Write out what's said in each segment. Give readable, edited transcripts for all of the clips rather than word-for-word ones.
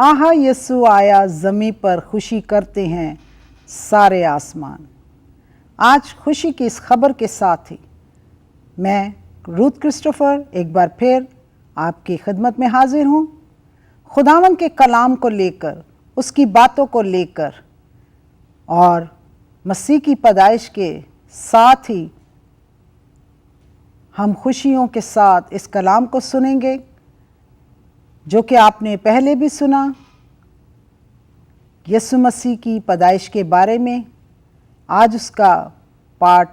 आहा यीशु आया ज़मी पर खुशी करते हैं सारे आसमान। आज खुशी की इस खबर के साथ ही मैं रूथ क्रिस्टोफर एक बार फिर आपकी खिदमत में हाजिर हूँ, खुदावन के कलाम को लेकर, उसकी बातों को लेकर और मसीह की पैदाइश के साथ ही हम खुशियों के साथ इस कलाम को सुनेंगे जो कि आपने पहले भी सुना। यीशु मसीह की पैदाइश के बारे में आज उसका पार्ट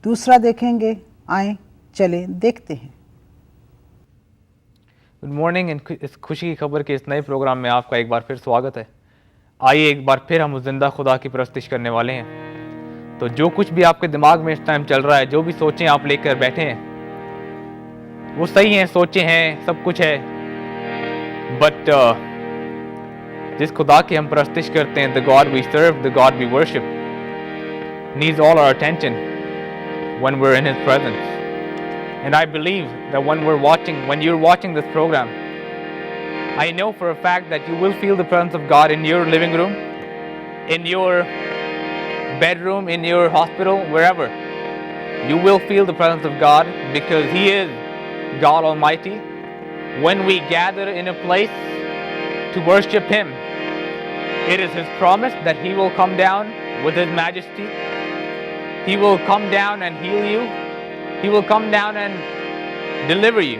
दूसरा देखेंगे। आए चलें देखते हैं। Good morning. इस खुशी की खबर के इस नए प्रोग्राम में आपका एक बार फिर स्वागत है। आइए एक बार फिर हम उस जिंदा खुदा की परस्तिश करने वाले हैं। तो जो कुछ भी आपके दिमाग में इस टाइम चल रहा है, जो भी सोचें आप लेकर बैठे हैं, वो सही हैं, सोचे हैं, सब कुछ है, बट जिस खुदा की हम परस्तिश करते हैं, the God we serve, the God we worship, needs all our attention when we're in his presence. And I believe that when you're watching this program, I know for a fact that you will feel the presence of God in your living room, in your bedroom, in your hospital, wherever. You will feel the presence of God because he is God Almighty. When we gather in a place to worship him, it is his promise that he will come down with his majesty. He will come down and heal you. He will come down and deliver you.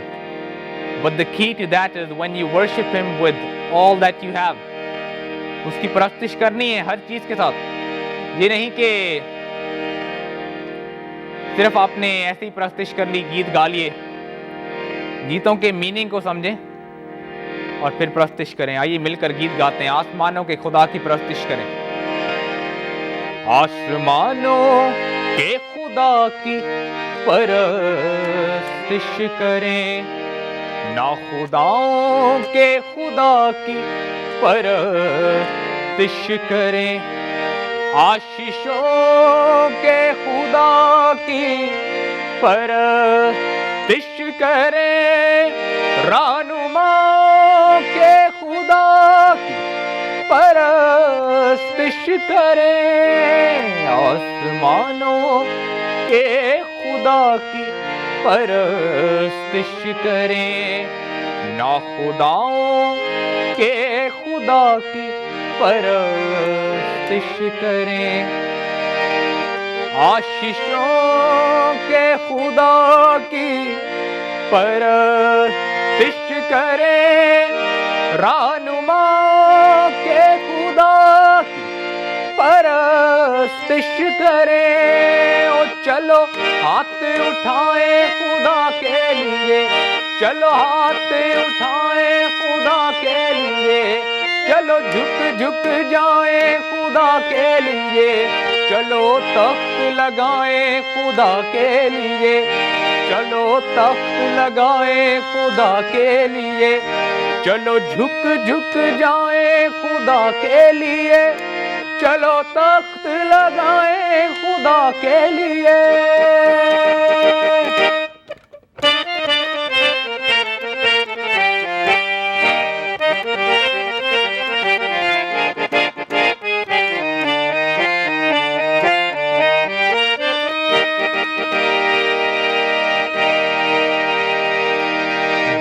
But the key to that is when you worship him with all that you have. उसकी परस्तिश करनी है हर चीज के साथ। ये नहीं कि सिर्फ आपने ऐसे ही परस्तिश कर ली, गीत गा लिए। गीतों के मीनिंग को समझें और फिर परस्तिश करें। आइए मिलकर गीत गाते हैं, आसमानों के खुदा की परस्तिश करें। आसमानों के खुदा की परस्तिश करें, ना खुदाओं के खुदा की परस्तिश करें। आशीषों के खुदा की परस्तिश करें, रानुमा के खुदा की परस्तिश करें। आसमानों के खुदा की परस्तिश करें, ना खुदाओं के खुदा की परस्तिश करें। आशीषों के खुदा की परस्तिश करें, रानुमा के खुदा की परस्तिश करें। ओ चलो हाथ उठाए खुदा के लिए, चलो हाथ उठाए खुदा के लिए, चलो झुक झुक जाए खुदा के लिए, चलो तख्त लगाए खुदा के लिए, चलो तख्त लगाए खुदा के लिए, चलो झुक झुक जाए खुदा के लिए, चलो तख्त लगाए खुदा के लिए।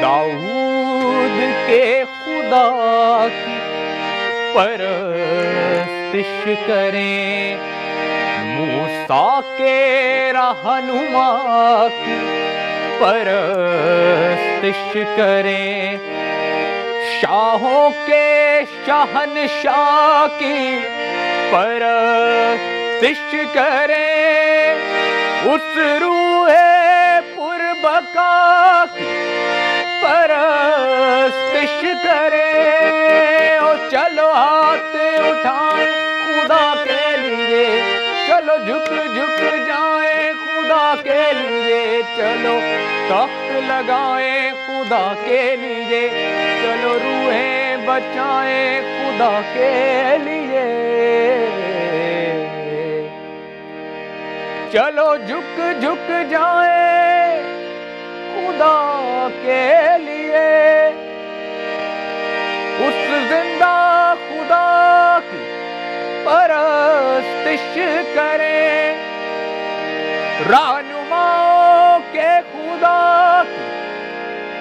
दाऊद के खुदा की परस्तिश करें, मूसा के रहनुमा की परस्तिश करें, शाहों के शहनशाह की परस्तिश करें, उस रूहे पुरबका की परस्तिश करें। और चलो हाथ उठाए खुदा के लिए, चलो झुक झुक जाए खुदा के लिए, चलो तख्त लगाए खुदा के लिए, चलो रूहें बचाए खुदा के लिए, चलो झुक झुक जाए खुदा के लिए, उस जिंदा खुदा की परस्तिश करें, रहनुमाओं के खुदा की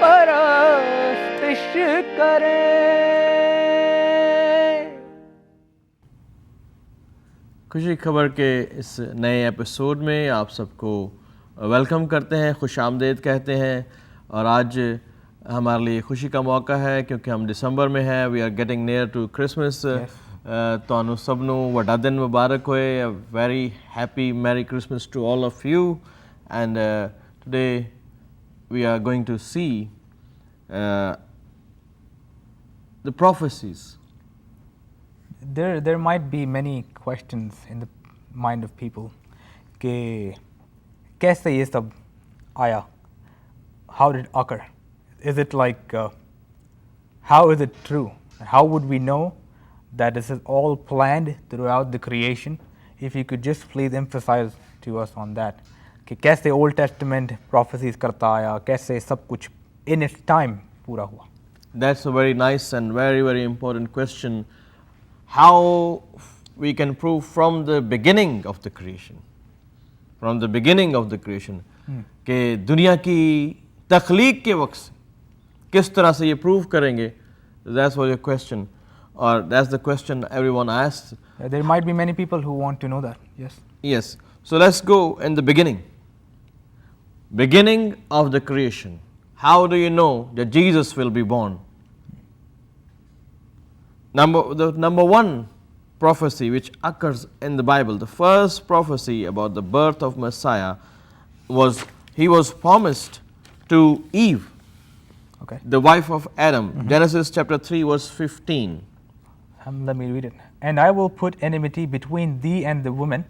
परस्तिश करें। खुशी की खबर के इस नए एपिसोड में आप सबको वेलकम करते हैं, खुश आमदेद कहते हैं। और आज हमारे लिए खुशी का मौका है क्योंकि हम दिसंबर में हैं, we are getting near to Christmas. ਤੁਹਾਨੂੰ ਸਭ ਨੂੰ ਵੱਡਾ ਦਿਨ ਮੁਬਾਰਕ ਹੋਏ। A very happy merry Christmas to all of you. And today we are going to see the prophecies. There might be many questions in the mind of people कि कैसे ये सब आया? How did it occur? Is it like how is it true? How would we know that this is all planned throughout the creation? If you could just please emphasize to us on that कि कैसे Old Testament prophecies करता आया, कैसे सब कुछ in its time पूरा हुआ? That's a very nice and very important question. How we can prove from the beginning of the creation, from the beginning of the creation, कि दुनिया की तख्लीक के वक्त से किस तरह से ये प्रूव करेंगे? That's what your question, or that's the question everyone asks. There might be many people who want to know that. Yes. Yes. So let's go in the beginning. Beginning of the creation. How do you know that Jesus will be born? The number one prophecy which occurs in the Bible, the first prophecy about the birth of Messiah was he was promised to Eve, Okay. the wife of Adam. Genesis chapter 3 verse 15. Let me read it. And I will put enmity between thee and the woman,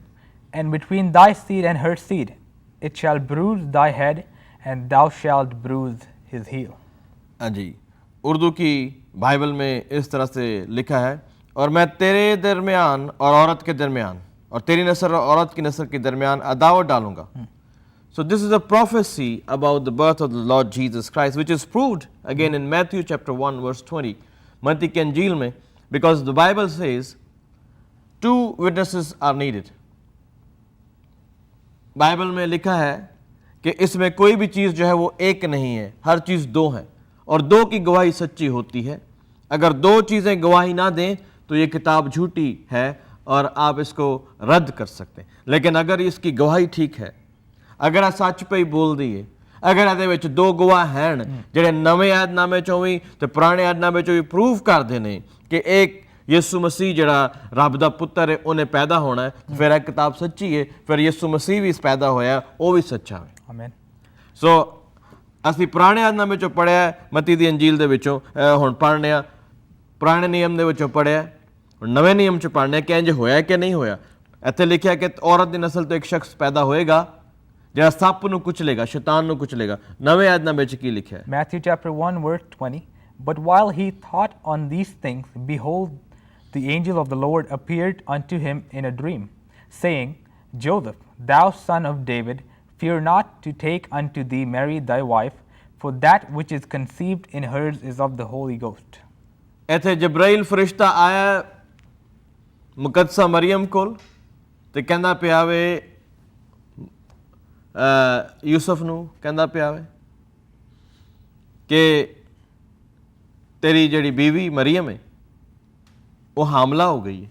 and between thy seed and her seed. It shall bruise thy head, and thou shalt bruise his heel. हाँ जी, उर्दू की Bible में इस तरह से लिखा है, और मैं तेरे दरमियान और औरत के दरमियान और तेरी नस्ल और औरत की नस्ल के दरमियान अदावत डालूंगा. So this is a prophecy about the birth of the Lord Jesus Christ, which is proved again in Matthew chapter 1 verse 20. मत्ती के अंजील में, because the Bible says 2 witnesses are needed. Bible में लिखा है कि इसमें कोई भी चीज़ जो है वो एक नहीं है, हर चीज़ 2 है, और 2 की गवाही सच्ची होती है. अगर 2 चीज़ें गवाही ना दें तो ये किताब झूठी है और आप इसको रद्द कर सकते हैं. लेकिन अगर इसकी गवाही ठीक है, अगर आ सच पे ही बोल दीए, अगर ਇਹਦੇ ਵਿੱਚ 2 ਗਵਾਹ ਹਨ ਜਿਹੜੇ ਨਵੇਂ ਯਾਦਨਾਮੇ ਚੋਂ ਵੀ ਤੇ ਪੁਰਾਣੇ ਯਾਦਨਾਮੇ ਚੋਂ ਵੀ ਪ੍ਰੂਫ ਕਰਦੇ ਨੇ ਕਿ ਇੱਕ ਯਿਸੂ ਮਸੀਹ ਜਿਹੜਾ ਰੱਬ ਦਾ ਪੁੱਤਰ ਹੈ ਉਹਨੇ ਪੈਦਾ ਹੋਣਾ ਹੈ, ਫਿਰ ਇਹ ਕਿਤਾਬ ਸੱਚੀ ਹੈ, ਫਿਰ ਯਿਸੂ ਮਸੀਹ ਵੀ ਪੈਦਾ ਹੋਇਆ ਉਹ ਵੀ ਸੱਚਾ ਹੈ. Amen. ਸੋ ਅਸੀਂ ਪੁਰਾਣੇ ਯਾਦਨਾਮੇ ਚੋਂ ਪੜ੍ਹਿਆ, ਮੱਤੀ ਦੀ ਅੰਜੀਲ ਦੇ ਵਿੱਚੋਂ ਹੁਣ ਪੜ੍ਹਨੇ ਆ, ਪੁਰਾਣੇ ਨਿਯਮ ਦੇ ਵਿੱਚੋਂ ਪੜ੍ਹਿਆ, ਹੁਣ ਨਵੇਂ ਨਿਯਮ 'ਚ ਪੜ੍ਹਨੇ ਕਿ ਇੰਜ ਹੋਇਆ ਕਿ ਨਹੀਂ ਹੋਇਆ. ਇੱਥੇ ਲਿਖਿਆ ਕਿ ਔਰਤ ਦੀ ਨਸਲ ਤੋਂ ਇੱਕ ਸ਼ਖਸ ਪੈਦਾ ਹੋਏਗਾ ਜਿਹੜਾ ਸੱਪ ਨੂੰ ਕੁਚਲੇਗਾ, ਸ਼ੈਤਾਨ ਨੂੰ ਕੁਚਲੇਗਾ. ਨਵੇਂ ਯਾਦਨਾਮੇ 'ਚ ਕੀ ਲਿਖਿਆ ਹੈ? Matthew chapter 1 verse 20. But while he thought on these things, behold, the angel of the Lord appeared unto him in a dream, saying, Joseph, thou son of David, fear not to take unto thee Mary thy wife, for that which is conceived in her is of the Holy Ghost. ਇੱਥੇ ਜਬਰਾਈਲ ਫਰਿਸ਼ਤਾ ਆਇਆ ਮੁਕੱਦਸਾ ਮਰੀਮ ਕੋਲ ਤੇ ਕਹਿੰਦਾ ਪਿਆ ਵੇ ਯੂਸਫ ਨੂੰ ਕਹਿੰਦਾ ਪਿਆ ਵੇ ਕਿ ਤੇਰੀ ਜਿਹੜੀ ਬੀਵੀ ਮਰੀਮ ਹੈ ਉਹ ਹਾਮਲਾ ਹੋ ਗਈ ਹੈ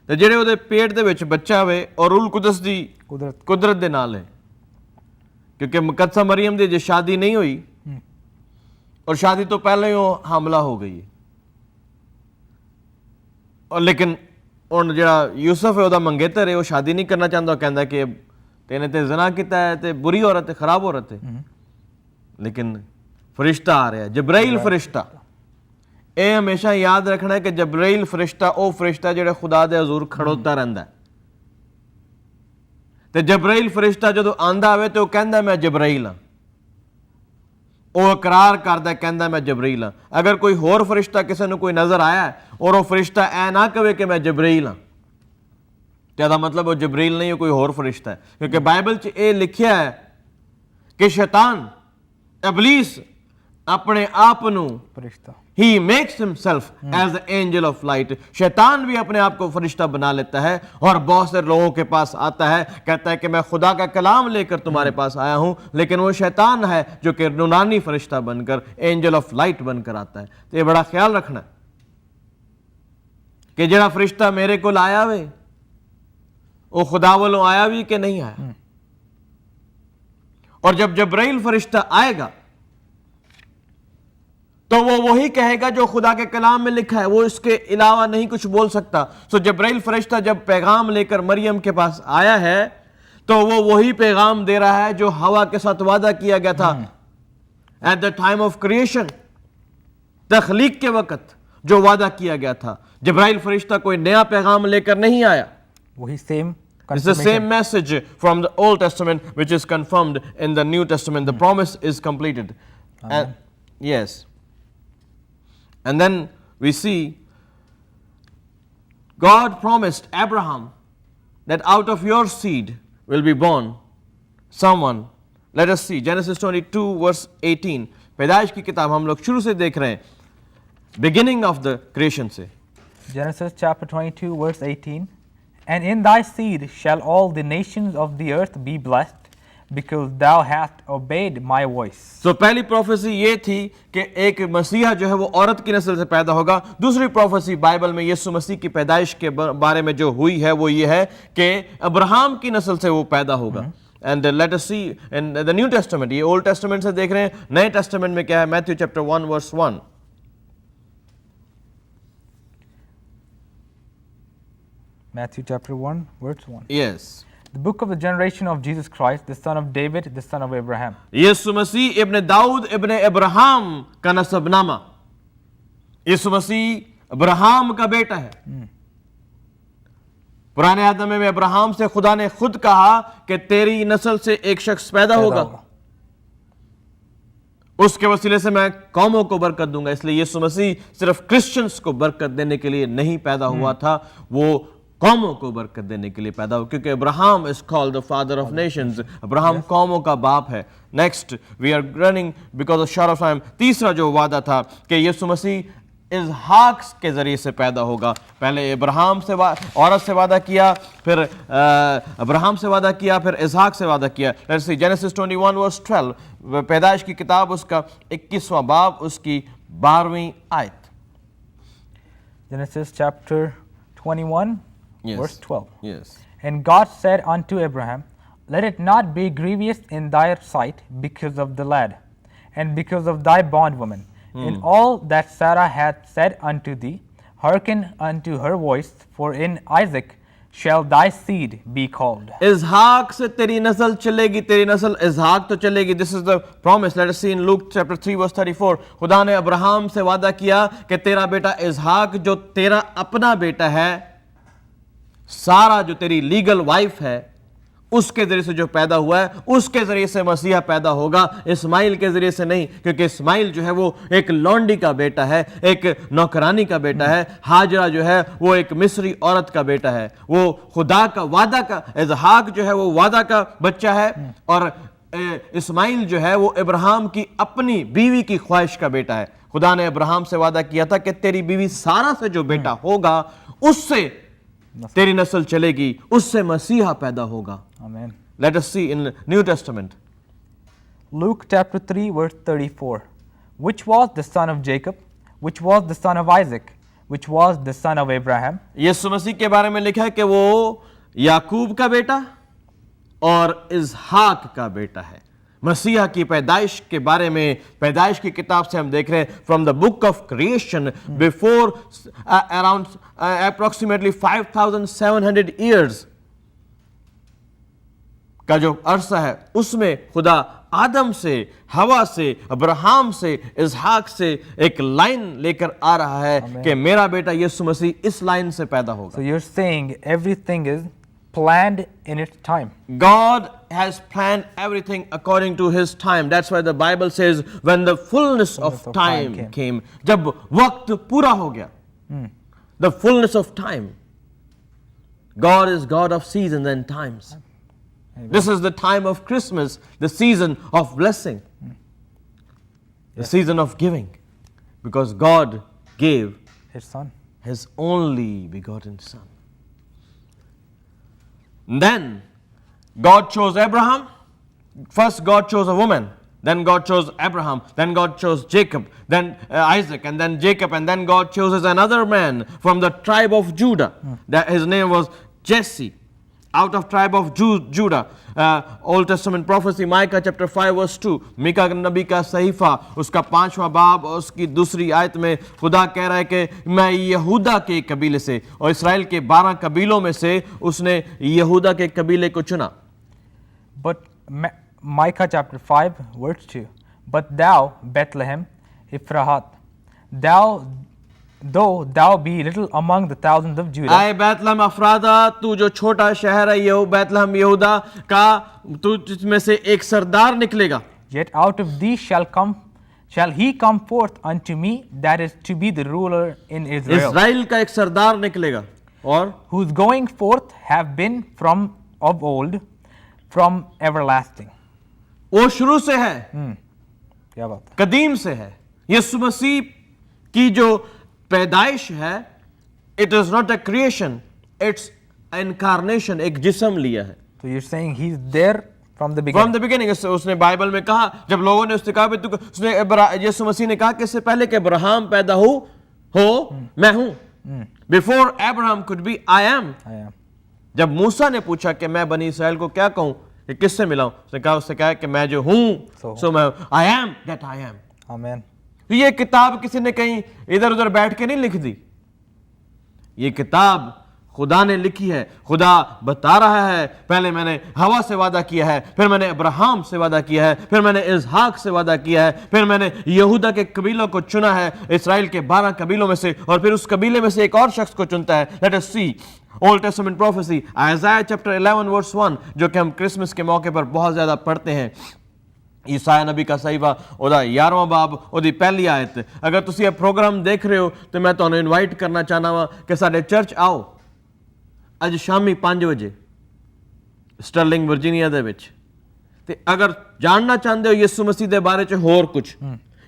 ਤੇ ਜਿਹੜੇ ਉਹਦੇ ਪੇਟ ਦੇ ਵਿੱਚ ਬੱਚਾ ਵੇ ਔਰ ਰੂਲ ਕੁਦਸ ਦੀ ਕੁਦਰਤ ਦੇ ਨਾਲ ਹੈ, ਕਿਉਂਕਿ ਮੁਕੱਦਸਾ ਮਰੀਮ ਦੀ ਜੇ ਸ਼ਾਦੀ ਨਹੀਂ ਹੋਈ और शादी तो पहले ही वो हमला हो गई है. और लेकिन ਹੁਣ ਜਿਹੜਾ ਯੂਸਫ ਹੈ ਉਹਦਾ ਮੰਗੇਤਰ ਹੈ, ਉਹ ਸ਼ਾਦੀ ਨਹੀਂ ਕਰਨਾ ਚਾਹੁੰਦਾ, ਕਹਿੰਦਾ ਕਿ ਤੈਨੇ ਤੇ ਜ਼ਨਾ ਕੀਤਾ ਹੈ ਤੇ ਬੁਰੀ ਔਰਤ ਹੈ, ਖਰਾਬ ਔਰਤ ਹੈ. ਲੇਕਿਨ ਫਰਿਸ਼ਤਾ ਆ ਰਿਹਾ, ਜਬਰਾਈਲ ਫਰਿਸ਼ਤਾ. ਇਹ ਹਮੇਸ਼ਾ ਯਾਦ ਰੱਖਣਾ ਕਿ ਜਬਰਾਈਲ ਫਰਿਸ਼ਤਾ ਉਹ ਫਰਿਸ਼ਤਾ ਜਿਹੜਾ ਖੁਦਾ ਦੇ ਹਜ਼ੂਰ ਖੜੋਤਾ ਰਹਿੰਦਾ ਹੈ. ਤੇ ਜਬਰਾਈਲ ਫਰਿਸ਼ਤਾ ਜਦੋਂ ਆਂਦਾ ਹੋਵੇ ਤੇ ਉਹ ਕਹਿੰਦਾ ਮੈਂ ਜਬਰਾਈਲ ਹਾਂ, ਉਹ ਇਕਰਾਰ ਕਰਦਾ, ਕਹਿੰਦਾ ਮੈਂ ਜਬਰੀਲ ਹਾਂ. ਅਗਰ ਕੋਈ ਹੋਰ ਫਰਿਸ਼ਤਾ ਕਿਸੇ ਨੂੰ ਕੋਈ ਨਜ਼ਰ ਆਇਆ ਔਰ ਉਹ ਫਰਿਸ਼ਤਾ ਐ ਨਾ ਕਵੇ ਕਿ ਮੈਂ ਜਬਰੀਲ ਹਾਂ, ਤੇ ਇਹਦਾ ਮਤਲਬ ਉਹ ਜਬਰੀਲ ਨਹੀਂ, ਉਹ ਕੋਈ ਹੋਰ ਫਰਿਸ਼ਤਾ ਹੈ. ਕਿਉਂਕਿ ਬਾਈਬਲ 'ਚ ਇਹ ਲਿਖਿਆ ਹੈ ਕਿ ਸ਼ੈਤਾਨ ਇਬਲੀਸ ਆਪਣੇ ਆਪ ਨੂੰ He makes himself as the angel of light. शैतान भी अपने आप को फरिश्ता बना लेता है और बहुत से लोगों के पास आता है, कहता है कि मैं खुदा का कलाम लेकर तुम्हारे पास आया हूं, लेकिन वो शैतान है जो कि नूरानी फरिश्ता बनकर, एंजल ऑफ लाइट बनकर आता है। तो ये बड़ा ख्याल रखना कि जड़ा फरिश्ता मेरे को आया वे वो खुदा वालों आया भी कि नहीं आया। और जब जब्राइल फरिश्ता आएगा तो वो वही कहेगा जो खुदा के कलाम में लिखा है, वो इसके अलावा नहीं कुछ बोल सकता। सो जब्राइल फरिश्ता जब पैगाम लेकर मरियम के पास आया है तो वो वही पैगाम दे रहा है जो हवा के साथ वादा किया गया था at the time of creation, तख्लीक के वक्त जो वादा किया गया था। जब्राइल फरिश्ता कोई नया पैगाम लेकर नहीं आया, वही same It's the same message from the Old Testament which is confirmed in the New Testament. The promise is completed. And, yes. And then we see God promised Abraham that out of your seed will be born someone. Let us see Genesis 22 verse 18. पैदाइश की किताब हम लोग शुरू से देख रहे हैं, beginning of the creation से. Genesis chapter 22 verse 18. And in thy seed shall all the nations of the earth be blessed, because thou hast obeyed my voice. So पहली प्रोफेसी ये थी कि एक मसीहा जो है वो औरत की नस्ल से पैदा होगा। दूसरी प्रोफेसी बाइबल में यीशु मसीह की पैदाइश के बारे में जो हुई है वो ये है कि अब्राहम की नस्ल से वो पैदा होगा। And let us see in the New Testament, ये ओल्ड टेस्टामेंट से देख रहे हैं, नए टेस्टामेंट में क्या है? Matthew chapter 1 verse 1. Matthew chapter 1 verse 1. Yes. The book of the generation of Jesus Christ, the son of David, the son of Abraham. यीशु मसीह इब्ने दाऊद इब्ने अब्राहम का नसबनामा। यीशु मसीह अब्राहम का बेटा है। पुराने आदम में अब्राहम से खुदा ने खुद कहा कि तेरी नस्ल से एक शख्स पैदा होगा, उसके वसीले से मैं कौमों को बरकत दूंगा। इसलिए यीशु मसीह सिर्फ क्रिश्चियंस को बरकत देने के लिए नहीं पैदा हुआ था, वो कौमों को बरकत देने के लिए पैदा हुआ, क्योंकि Abraham is called the father of nations. Abraham कौमों का बाप है। Next we are running because of short of time. तीसरा जो वादा था कि यीशु मसीह इसहाक के जरिए से पैदा होगा। पहले अब्राहम से औरत से वादा किया, फिर अब्राहम से वादा किया, फिर इसहाक से वादा किया। लेट्स सी जेनेसिस 21 वर्स 12, पैदाइश की किताब उसका 21वां बाब उसकी 12वीं आयत। Genesis chapter 21 Yes. verse 12. Yes. And God said unto Abraham, let it not be grievous in thy sight because of the lad, and because of thy bondwoman. In all that Sarah hath said unto thee, hearken unto her voice, for in Isaac shall thy seed be called. इसहाक से तेरी नस्ल चलेगी, तेरी नस्ल इसहाक तो चलेगी। This is the promise. Let us see in Luke chapter 3 verse 34. खुदा ने अब्राहम से वादा किया कि तेरा बेटा इसहाक जो तेरा अपना बेटा है, सारा जो तेरी लीगल वाइफ है, उसके जरिए से जो पैदा हुआ है, उसके जरिए से मसीहा पैदा होगा, इस्माइल के जरिए से नहीं। क्योंकि इस्माइल जो है वो एक लौंडी का बेटा है, एक नौकरानी का बेटा है। हाजरा जो है वो एक मिस्री औरत का बेटा है। वो खुदा का वादा का, इसहाक जो है वो वादा का बच्चा है, और इस्माइल जो है वो इब्राहिम की अपनी बीवी की ख्वाहिश का बेटा है। खुदा ने इब्राहिम से वादा किया था कि तेरी बीवी सारा से जो बेटा होगा उससे तेरी नस्ल चलेगी, उससे मसीहा पैदा होगा। Amen. Let us see in New Testament. Luke chapter 3 verse 34. Which was the son of Jacob, which was the son of Isaac, which was the son of Abraham. यीशु मसीह के बारे में लिखा है कि वो याकूब का बेटा और इसहाक का बेटा है। मसीहा की पैदाइश के बारे में पैदाइश की किताब से हम देख रहे हैं, from the book of creation before around approximately 5700 years का जो अरसा है, उसमें खुदा आदम से, हवा से, अब्राहम से, इसहाक से एक लाइन लेकर आ रहा है कि मेरा बेटा यीशु मसीह इस लाइन से पैदा होगा। So you're saying everything is planned in its time. God has planned everything according to his time. That's why the Bible says when the fullness of time came, जब वक्त पूरा हो गया, the fullness of time. God is God of seasons and times. This is the time of Christmas, the season of blessing, the season of giving. because God gave His son. His only begotten Son. Then God chose Abraham. First God chose a woman. Then God chose Abraham. Then God chose Jacob. Then Isaac. And then Jacob. And then God chooses another man from the tribe of Judah. That his name was Jesse. Out of tribe of Judah. Old Testament prophecy, Micah chapter 5 verse 2. Mika नबी का सहीफा उसका 5वां बाब और उसकी दूसरी आयत में खुदा कह रहा है कि मैं यहूदा के कबीले से और इस्राएल के 12 कबीलों में से उसने यहूदा के कबीले को चुना. But Micah chapter 5 verse 2. But thou, Bethlehem, Ephrahat, though thou be little among the thousands of Judah, आए बैतलहम अफरादा, तू जो छोटा शहर है यहू बैतलहम यहूदा का, तू जिसमें से एक सरदार निकलेगा. yet out of thee shall he come forth unto me, that is to be the ruler in Israel, इस्राएल का एक सरदार निकलेगा. और whose going forth have been from of old, from everlasting. वो शुरू से है, क्या बात है. कदीम से है. यीशु मसीह की जो पैदाइश है, it is not a creation, it's incarnation. एक जिस्म लिया है. So you're saying he's there from the from beginning. The beginning. उसने बाइबल में कहा, जब लोगों ने उससे कहा, तू उसने यीशु मसीह ने कहा कि इससे पहले कि अब्राहम पैदा हो मैं हूं. Before Abraham could be I am. I am. जब मूसा ने पूछा कि मैं बनी इस्राएल को क्या कहूं, कि किससे मिलाऊं, उसने कहा कि मैं जो हूं सो मैं I am that I am. Amen. तो ये किताब किसी ने कहीं इधर उधर बैठ के नहीं लिख दी. ये किताब खुदा ने लिखी है. खुदा बता रहा है, पहले मैंने हवा से वादा किया है, फिर मैंने अब्राहम से वादा किया है, फिर मैंने इसहाक से वादा किया है, फिर मैंने यहूदा के कबीलों को चुना है, इस्राएल के 12 कबीलों में से, और फिर उस कबीले में से एक और शख्स को चुनता है. Let us see old testament prophecy, Isaiah chapter 11 verse 1, जो कि हम क्रिसमस के मौके पर बहुत ज्यादा पढ़ते हैं. ईसाया नबी का सहीफा ਉਹਦਾ 11ਵਾਂ ਬਾਬ ਉਹਦੀ ਪਹਿਲੀ ਆਇਤ. ਅਗਰ ਤੁਸੀਂ ਇਹ ਪ੍ਰੋਗਰਾਮ ਦੇਖ ਰਹੇ ਹੋ ਤੇ ਮੈਂ ਤੁਹਾਨੂੰ ਇਨਵਾਈਟ ਕਰਨਾ ਚਾਹਨਾ ਵਾਂ ਕਿ ਸਾਡੇ ਚਰਚ ਆਓ ਅੱਜ ਸ਼ਾਮੀ 5 ਵਜੇ ਸਟਰਲਿੰਗ ਵਰਜੀਨੀਆ ਦੇ ਵਿੱਚ. ਤੇ ਅਗਰ ਜਾਣਨਾ ਚਾਹੁੰਦੇ ਹੋ ਯਿਸੂ ਮਸੀਹ ਦੇ ਬਾਰੇ ਚ ਹੋਰ ਕੁਝ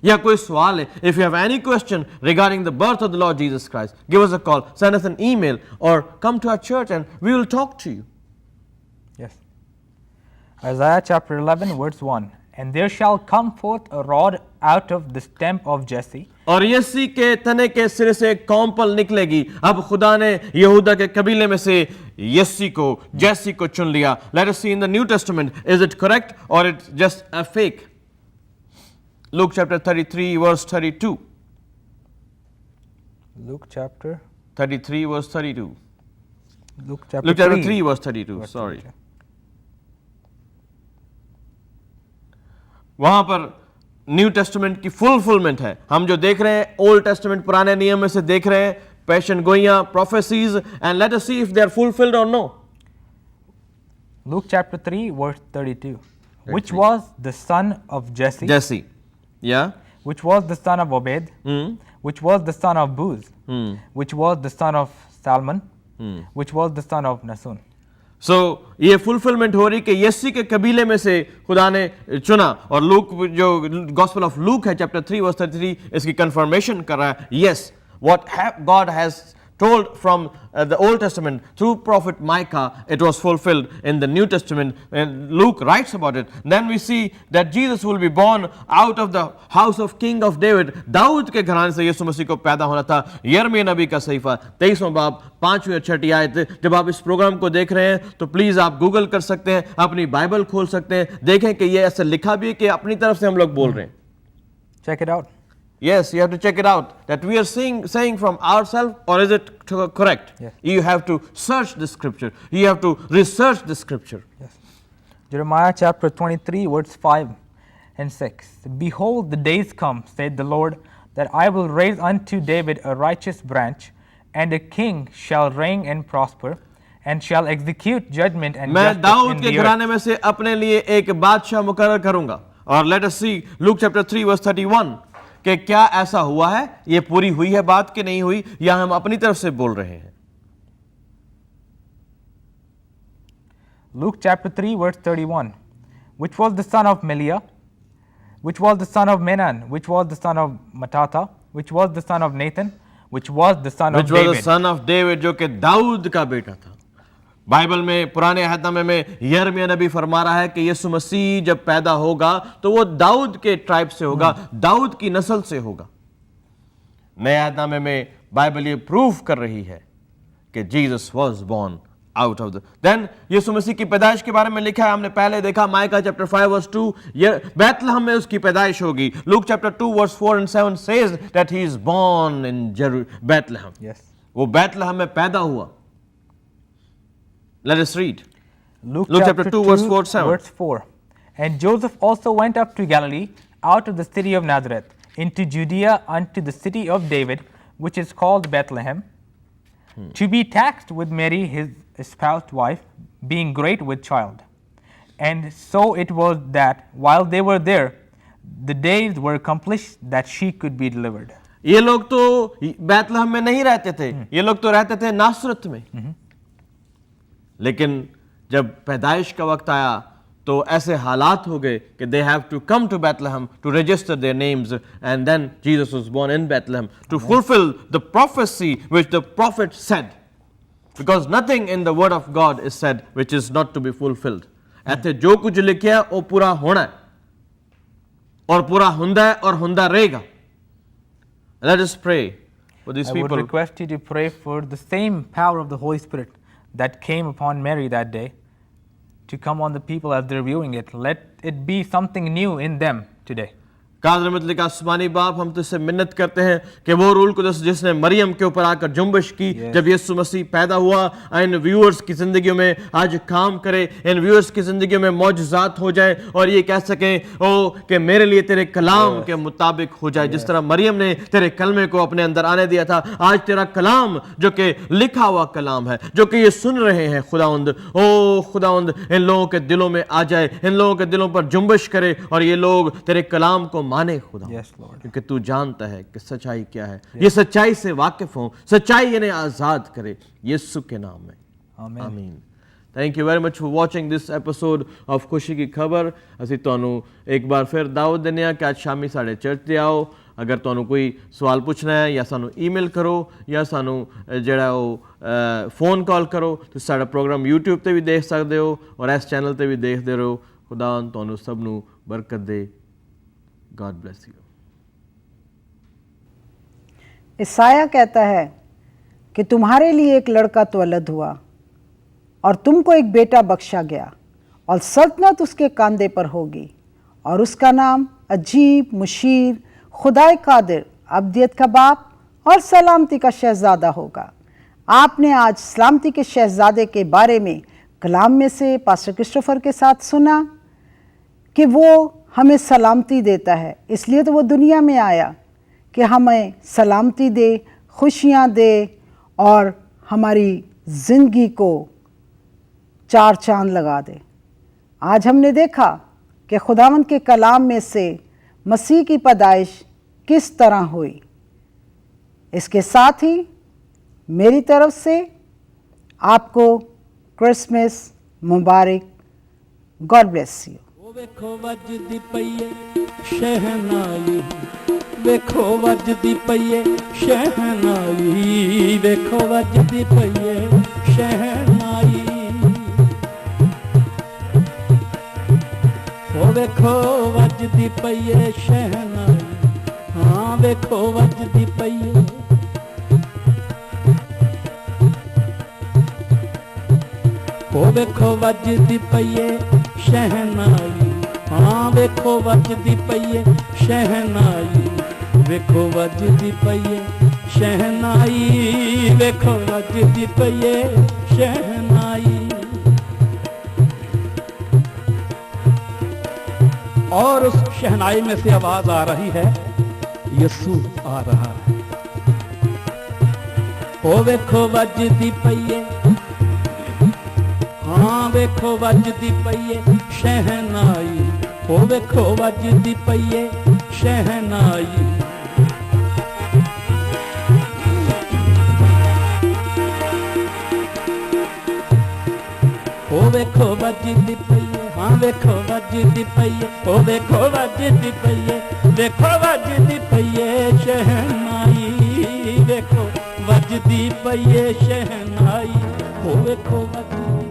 ਜਾਂ ਕੋਈ ਸਵਾਲ ਹੈ, if you have any question regarding the birth of the Lord Jesus Christ, give us a call, send us an email, or come to our church and we will talk to you. Yes. Isaiah chapter 11 verse 1. And there shall come forth a rod out of the stem of Jesse. और यसी के तने के सिरे से कौंपल निकलेगी. अब खुदा ने यहूदा के कबीले में से यसी को, जैसी को चुन लिया. Let us see in the New Testament, is it correct or it's just a fake? Luke chapter 33 verse 32. Luke chapter 33 verse 32. Luke chapter 3 verse 32. Sorry. वहां पर न्यू टेस्टामेंट की फुलफिलमेंट है. हम जो देख रहे हैं ओल्ड टेस्टामेंट पुराने नियम में से देख रहे हैं, पैशन गोइयां, prophecies, and let us see if they are fulfilled और no. Luke chapter 3 verse 32. Which was the son of Jesse, जैसी, या which was the son of Obed, which was the son of Booz, which was the son of Salmon, which was the son of Nasun. सो ये fulfilment हो रही कि यसी के कबीले में से खुदा ने चुना. और लूक जो गॉस्पेल ऑफ लूक है चैप्टर 3 वर्स 33 इसकी कंफर्मेशन कर रहा है. Yes, what God has told from the Old Testament through prophet Micah, it was fulfilled in the New Testament, and Luke writes about it. Then we see that Jesus will be born out of the house of King of David. दाऊद के घराने से यीशु मसीह को पैदा होना था. यिर्मयाह नबी का सहीफा 23वां बाब 5वीं और 6वीं आयत. जब आप इस प्रोग्राम को देख रहे हैं तो प्लीज आप गूगल कर सकते हैं, अपनी बाइबल खोल सकते हैं, देखें कि ये ऐसा लिखा भी है कि अपनी तरफ से हम लोग बोल रहे हैं. Check it out. Yes, you have to check it out that we are saying from ourselves, or is it correct? Yes. You have to search the scripture. You have to research the scripture. Yes. Jeremiah chapter 23 verse 5 and 6. Behold, the days come, said the Lord, that I will raise unto David a righteous branch, and a king shall reign and prosper, and shall execute judgment and मैं justice Dawood in के the earth. घराने में से अपने लिए एक बादशाह मुकर्रर करूंगा. और let us see Luke chapter 3 verse 31 कि क्या ऐसा हुआ है, ये पूरी हुई है बात कि नहीं हुई, या हम अपनी तरफ से बोल रहे हैं. Luke chapter 3 verse 31. Which was the son of Meliah, which was the son of Menan, which was the son of Mattatha, which was the son of Nathan, which was the son of which was the David. son of David, जो कि दाऊद का बेटा था। Bible में पुराने अहदनामे में यिर्मयाह नबी फरमा रहा है कि यीशु मसीह जब पैदा होगा तो वो दाऊद के ट्राइब से होगा, दाऊद की नस्ल से होगा। नए अहदनामे में बाइबल ये प्रूव कर रही है कि Jesus was born out of the then यीशु मसीह की पैदाइश के बारे में लिखा है, हमने पहले देखा माइका चैप्टर 5 वर्स 2, बैतलहम में उसकी पैदाइश होगी। Luke chapter 2 verse 4 and 7 says that he is born in Bethlehem. Yes. वो बैतलहम में पैदा हुआ। Let us read. Luke chapter 2 verse 4, 7. verse 4. And Joseph also went up to Galilee, out of the city of Nazareth, into Judea unto the city of David, which is called Bethlehem, to be taxed with Mary his espoused wife, being great with child. And so it was that while they were there, the days were accomplished that she could be delivered. ये लोग तो बैतलहम में नहीं रहते थे, ये लोग तो रहते थे नासरत में। लेकिन जब पैदाइश का वक्त आया तो ऐसे हालात हो गए कि they have to come to Bethlehem to register their names, and then Jesus was born in Bethlehem to fulfill the prophecy which the prophet said, because nothing in the word of God is said which is not to be fulfilled. ऐसे जो कुछ लिखा वो पूरा होना है और पूरा हुंदा है और हुंदा रहेगा। Let us pray for these I people. would request you to pray for the same power of the Holy Spirit that came upon Mary that day to come on the people as they're viewing it. Let it be something new in them today. Kader मतलब का आसमानी बाप, हम तुझसे मिन्नत करते हैं कि वो रूल कुदस जिसने मरियम के ऊपर आकर जुम्बिश की जब यीशु मसीह पैदा हुआ, इन व्यूअर्स की जिंदगियों में आज काम करे, इन व्यूअर्स की जिंदगियों में मौजज़ात हो जाए और ये कह सकें ओ कि मेरे लिए तेरे कलाम के मुताबिक हो जाए। जिस तरह मरियम ने तेरे कलमे को अपने अंदर आने दिया था, आज तेरा कलाम जो कि लिखा हुआ कलाम है, जो कि ये सुन रहे हैं खुदावंद, ओ खुदावंद इन लोगों के दिलों में आ जाए, इन लोगों के दिलों पर जुम्बिश करे और ये लोग तेरे कलाम को माने खुदा। Yes, Lord. क्योंकि तू जानता है कि सच्चाई क्या है, ये सच्चाई से वाकिफ हो, सच्चाई इन्हें आजाद करे यीशु के नाम में, Amen. आमीन। Thank you very much for watching this episode of खुशी की खबर। ਅਸੀਂ ਤੁਹਾਨੂੰ एक बार फिर दावत ਦਿੰਦੇ ਹਾਂ कि ਅੱਜ ਸ਼ਾਮੀ ਸਾਡੇ ਚਰਚ ਤੇ ਆਓ। अगर ਤੁਹਾਨੂੰ ਕੋਈ ਸਵਾਲ ਪੁੱਛਣਾ ਹੈ ਜਾਂ ਸਾਨੂੰ ਈਮੇਲ ਕਰੋ ਜਾਂ ਸਾਨੂੰ ਜਿਹੜਾ ਉਹ ਫੋਨ ਕਾਲ ਕਰੋ। ਤੁਸੀਂ ਸਾਡਾ ਪ੍ਰੋਗਰਾਮ YouTube ਤੇ ਵੀ ਦੇਖ ਸਕਦੇ ਹੋ ਔਰ ਇਸ ਚੈਨਲ ਤੇ ਵੀ ਦੇਖਦੇ ਰਹੋ। ਖੁਦਾ ਤੁਹਾਨੂੰ ਸਭ ਨੂੰ ਬਰਕਤ ਦੇ। God bless you. ईसाया कहता है कि तुम्हारे लिए एक लड़का तवल्लद हुआ और तुमको एक बेटा बख्शा गया और सल्तनत उसके कांधे पर होगी और उसका नाम अजीब, मुशीर, खुदाए कादिर, अब्दियत का बाप और सलामती का शहजादा होगा। आपने आज सलामती के शहजादे के बारे में कलाम में से पास्टर क्रिस्टोफर के साथ सुना कि वो हमें सलामती देता है, इसलिए तो वो दुनिया में आया कि हमें सलामती दे, खुशियाँ दे और हमारी ज़िंदगी को चार चांद लगा दे। आज हमने देखा कि खुदावंद के कलाम में से मसीह की पैदाइश किस तरह हुई। इसके साथ ही मेरी तरफ से आपको Christmas Mubarak. God bless you. ਵੇਖੋ ਵੱਜਦੀ ਪਈਏ ਸ਼ਹਿਨਾਈ, ਵੇਖੋ ਵੱਜਦੀ ਪਈਏ ਸ਼ਹਿਨਾਈ, ਵੇਖੋ ਵੱਜਦੀ ਪਈਏ ਸ਼ਹਿਨਾਈ, ਉਹ ਵੇਖੋ ਵੱਜਦੀ ਪਈਏ ਸ਼ਹਿਨਾਈ, ਹਾਂ ਵੇਖੋ ਵੱਜਦੀ ਪਈਏ, ਉਹ ਵੇਖੋ ਵੱਜਦੀ ਪਈਏ ਸ਼ਹਿਨਾਈ, ਹਾਂ ਵੇਖੋ ਵੱਜਦੀ ਪਈਏ ਸ਼ਹਿਨਾਈ, ਵੇਖੋ ਵੱਜਦੀ ਪਈਏ ਸ਼ਹਿਨਾਈ, ਵੇਖੋ ਵੱਜਦੀ ਪਈਏ शहनाई। और उस शहनाई में से आवाज आ रही है, यीशु आ रहा है। ओ वेखो वजदी पईए, हाँ वेखो वजदी पईए शहनाई। ओ वेखो वजदी पईए शहनाई। ओ वेखो वजदी पईए, हाँ वेखो वजदी ਵੱਜਦੀ ਪਈਏ ਓ ਵੇਖੋ ਵੱਜਦੀ ਪਈਏ ਵੇਖੋ ਵੱਜਦੀ ਪਈਏ ਸ਼ਹਿਨਾਈ ਵੇਖੋ ਵੱਜਦੀ ਪਈਏ ਸ਼ਹਿਨਾਈ ਓ ਵੇਖੋ ਵੱਜਦੀ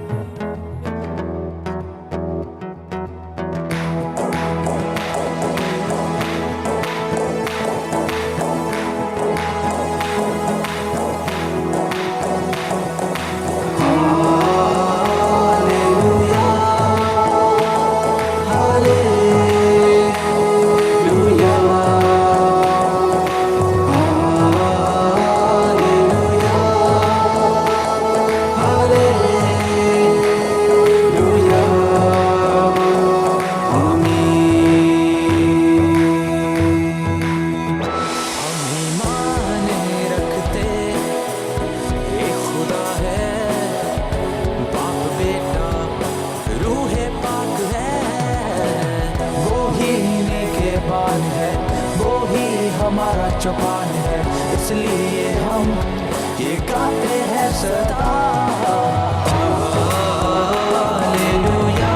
चौपान है इसलिए हम ये गाते हैं सदा हालेलुया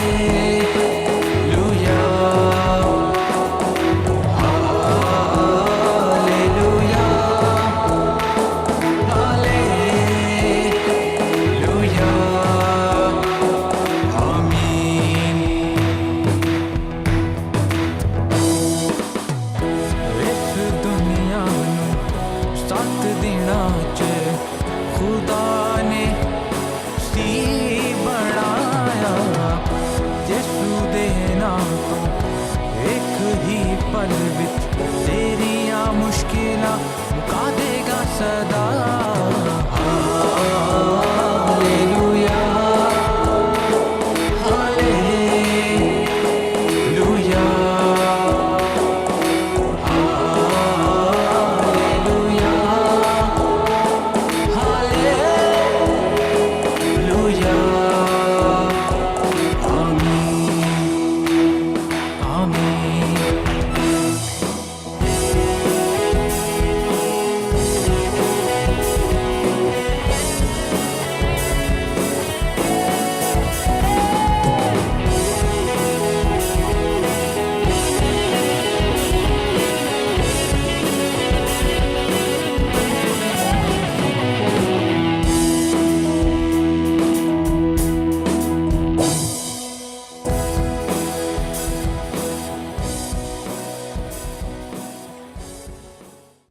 हालेलुया हालेलुया हालेलुया आमीन। सत दिना च खुदा ने सी बनाया यसू दे नाम तो एक ही पल विच तेरियां मुश्किलां मुका देगा सदा